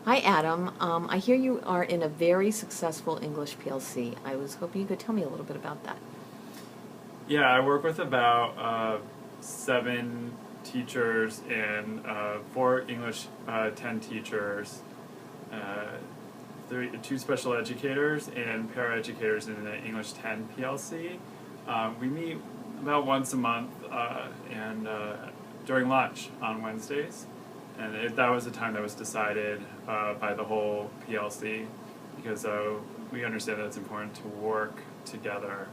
Hi, Adam. I hear you are in a very successful English PLC. I was hoping you could tell me a little bit about that. Yeah, I work with about 7 teachers and 4 English 10 teachers, uh, 2 special educators, and paraeducators in the English 10 PLC. We meet about once a month and during lunch on Wednesdays. And that was a time that was decided by the whole PLC because we understand that it's important to work together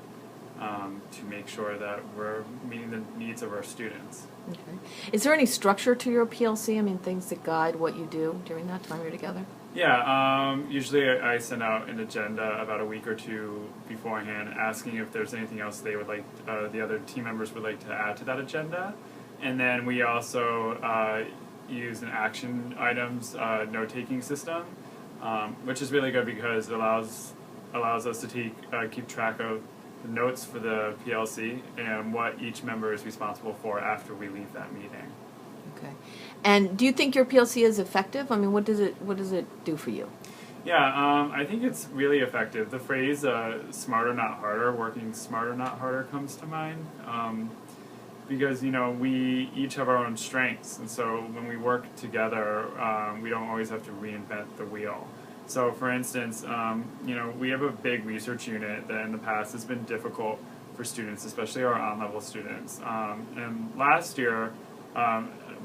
to make sure that we're meeting the needs of our students. Okay. Is there any structure to your PLC? I mean, things that guide what you do during that time you're together? Yeah, usually I send out an agenda about a week or two beforehand asking if there's anything else they would like, the other team members would like to add to that agenda. And then we also use an action items note-taking system, which is really good because it allows us to keep track of the notes for the PLC and what each member is responsible for after we leave that meeting. Okay. And do you think your PLC is effective? I mean, what does it do for you? Yeah, I think it's really effective. The phrase "smarter, not harder," working smarter, not harder, comes to mind. Because we each have our own strengths, and so when we work together, we don't always have to reinvent the wheel. So, for instance, we have a big research unit that in the past has been difficult for students, especially our on-level students. And last year,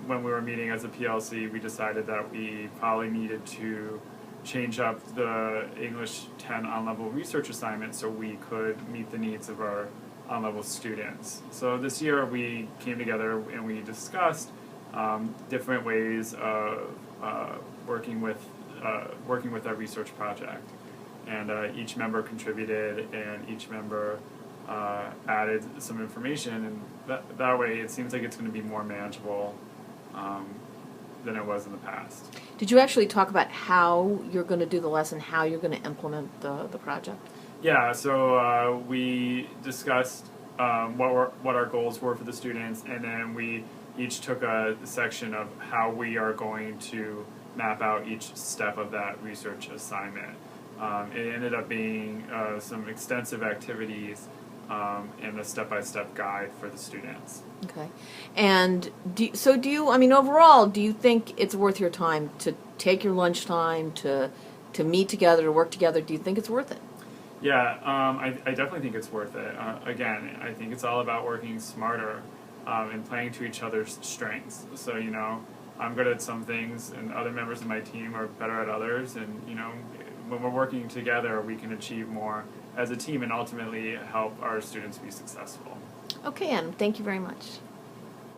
when we were meeting as a PLC, we decided that we probably needed to change up the English 10 on-level research assignment so we could meet the needs of our on-level students. So this year we came together and we discussed different ways of working with our research project. And each member contributed, and each member added some information, and that way it seems like it's going to be more manageable than it was in the past. Did you actually talk about how you're going to do the lesson, how you're going to implement the project? Yeah, so we discussed what our goals were for the students, and then we each took a section of how we are going to map out each step of that research assignment. It ended up being some extensive activities and a step-by-step guide for the students. Okay. And I mean, overall, do you think it's worth your time to take your lunchtime to meet together, to work together? Do you think it's worth it? Yeah, I definitely think it's worth it. Again, I think it's all about working smarter and playing to each other's strengths. So, I'm good at some things, and other members of my team are better at others. And, when we're working together, we can achieve more as a team and ultimately help our students be successful. Okay, Adam, thank you very much.